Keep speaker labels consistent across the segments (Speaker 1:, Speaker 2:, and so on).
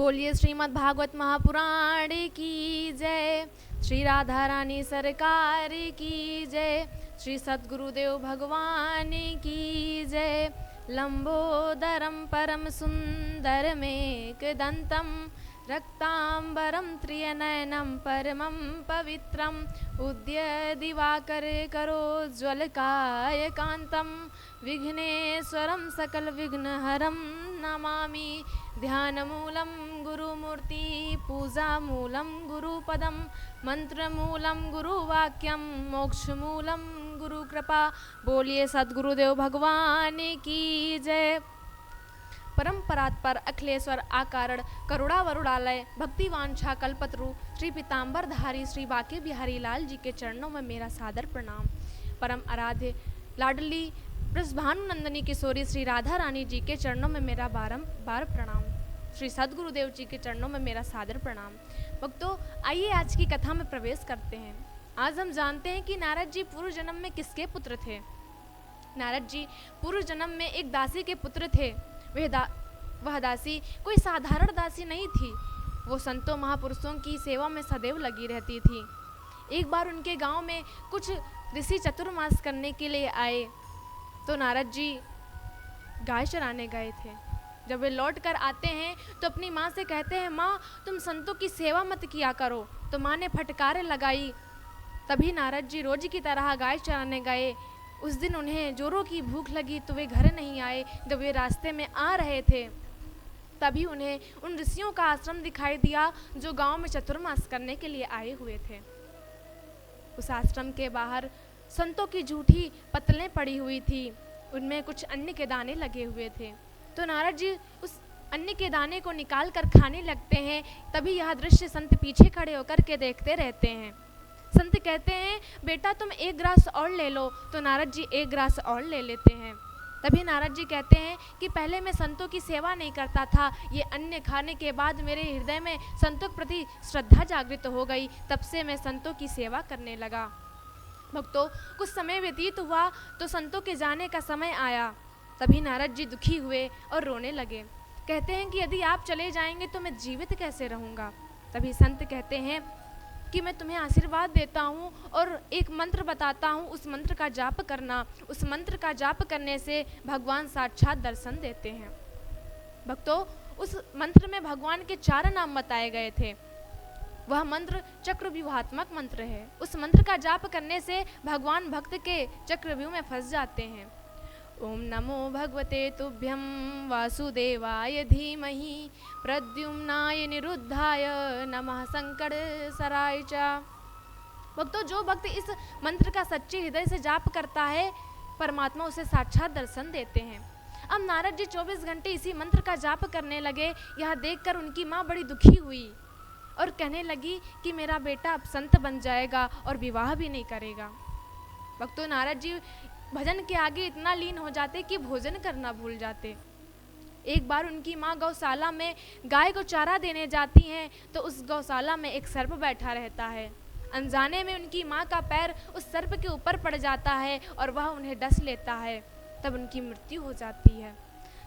Speaker 1: बोलिए श्रीमद् भागवत महापुराण की जय, श्री राधा रानी सरकार की जय, श्री सद्गुरुदेव भगवान की जय। लंबोदरम परम सुंदरमेकदंतम रक्तांबरम त्रिनयनम परमं पवित्रम उद्य दिवाकर करोज्ज्वलकाय कांतम विघ्नेश्वरम सकल विघ्नहरम नमामि। ध्यानमूलं गुरुमूर्ति पूजामूलं गुरुपदम मंत्रमूलं गुरुवाक्यम मोक्षमूलं गुरुकृपा। बोलिए सद्गुरुदेव भगवान की जय। परम्परात्पर अखिलेश्वर आकारण करुणावरुणालय भक्तिवांछा कल्पतरु श्री पीताम्बरधारी श्री बाके बिहारी लाल जी के चरणों में मेरा सादर प्रणाम। परम आराध्य लाडली ब्रजभानुनंदनी किशोरी श्री राधा रानी जी के चरणों में मेरा बारंबार प्रणाम। श्री सद्गुरुदेव जी के चरणों में मेरा सादर प्रणाम। भक्तों, आइए आज की कथा में प्रवेश करते हैं। आज हम जानते हैं कि नारद जी पूर्व जन्म में किसके पुत्र थे। नारद जी पूर्व जन्म में एक दासी के पुत्र थे। वह दासी कोई साधारण दासी नहीं थी, वो संतों महापुरुषों की सेवा में सदैव लगी रहती थी। एक बार उनके गांव में कुछ ऋषि चतुर्मास करने के लिए आए तो नारद जी गाय चराने गए थे। जब वे लौट कर आते हैं तो अपनी माँ से कहते हैं, माँ तुम संतों की सेवा मत किया करो। तो माँ ने फटकारें लगाई। तभी नारद जी रोज की तरह गाय चराने गए। उस दिन उन्हें जोरों की भूख लगी तो वे घर नहीं आए। जब वे रास्ते में आ रहे थे तभी उन्हें उन ऋषियों का आश्रम दिखाई दिया जो गांव में चतुर्मास करने के लिए आए हुए थे। उस आश्रम के बाहर संतों की जूठी पतलें पड़ी हुई थी, उनमें कुछ अन्न के दाने लगे हुए थे। तो नारद जी उस अन्न के दाने को निकाल कर खाने लगते हैं। तभी यह दृश्य संत पीछे खड़े होकर के देखते रहते हैं। संत कहते हैं, बेटा तुम एक ग्रास और ले लो। तो नारद जी एक ग्रास और ले लेते हैं। तभी नारद जी कहते हैं कि पहले मैं संतों की सेवा नहीं करता था, ये अन्न खाने के बाद मेरे हृदय में संतों के प्रति श्रद्धा जागृत हो गई, तब से मैं संतों की सेवा करने लगा। भक्तों, कुछ समय व्यतीत हुआ तो संतों के जाने का समय आया। तभी नारद जी दुखी हुए और रोने लगे। कहते हैं कि यदि आप चले जाएंगे तो मैं जीवित कैसे रहूँगा। तभी संत कहते हैं कि मैं तुम्हें आशीर्वाद देता हूँ और एक मंत्र बताता हूँ, उस मंत्र का जाप करना। उस मंत्र का जाप करने से भगवान साक्षात दर्शन देते हैं। भक्तों, उस मंत्र में भगवान के 4 नाम बताए गए थे। वह मंत्र चक्रव्यूहात्मक मंत्र है। उस मंत्र का जाप करने से भगवान भक्त के चक्रव्यूह में फंस जाते हैं। ओम नमो भगवते तुभ्यं वासुदेवाय धीमहि प्रद्युम्नाय निरुद्धाय नमः संकटसराय च। भक्तों, जो भक्त इस मंत्र का सच्चे हृदय से जाप करता है, परमात्मा उसे साक्षात दर्शन देते हैं। अब नारद जी 24 घंटे इसी मंत्र का जाप करने लगे। यह देखकर उनकी माँ बड़ी दुखी हुई और कहने लगी कि मेरा बेटा अब संत बन जाएगा और विवाह भी नहीं करेगा। भक्तों, नारद जी भजन के आगे इतना लीन हो जाते कि भोजन करना भूल जाते। एक बार उनकी माँ गौशाला में गाय को चारा देने जाती हैं तो उस गौशाला में एक सर्प बैठा रहता है। अनजाने में उनकी माँ का पैर उस सर्प के ऊपर पड़ जाता है और वह उन्हें डस लेता है। तब उनकी मृत्यु हो जाती है।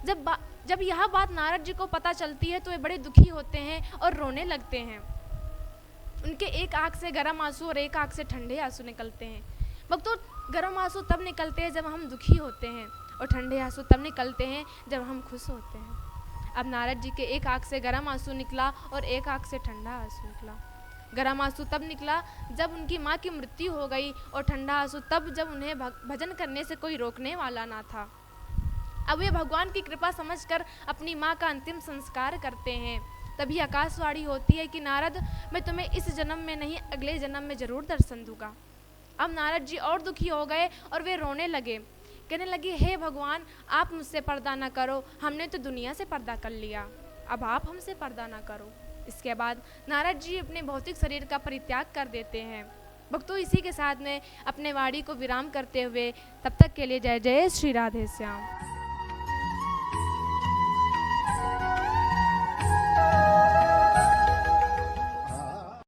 Speaker 1: जब यह बात नारद जी को पता चलती है तो वे बड़े दुखी होते हैं और रोने लगते हैं। उनके एक आँख से गर्म आंसू और एक आँख से ठंडे आंसू निकलते हैं। भक्तों, गर्म आंसू तब निकलते हैं जब हम दुखी होते हैं और ठंडे आंसू तब निकलते हैं जब हम खुश होते हैं। अब नारद जी के एक आँख से गर्म आंसू निकला और एक आँख से ठंडा आंसू निकला। गर्म आंसू तब निकला जब उनकी माँ की मृत्यु हो गई और ठंडा आंसू तब जब उन्हें भजन करने से कोई रोकने वाला ना था। अब वे भगवान की कृपा समझकर अपनी माँ का अंतिम संस्कार करते हैं। तभी आकाशवाणी होती है कि नारद, मैं तुम्हें इस जन्म में नहीं अगले जन्म में जरूर दर्शन दूंगा। अब नारद जी और दुखी हो गए और वे रोने लगे। कहने लगे, हे भगवान, आप मुझसे पर्दा ना करो, हमने तो दुनिया से पर्दा कर लिया, अब आप हमसे पर्दा ना करो। इसके बाद नारद जी अपने भौतिक शरीर का परित्याग कर देते हैं। भक्तों, इसी के साथ में अपने वाणी को विराम करते हुए तब तक के लिए जय जय श्री राधे श्याम।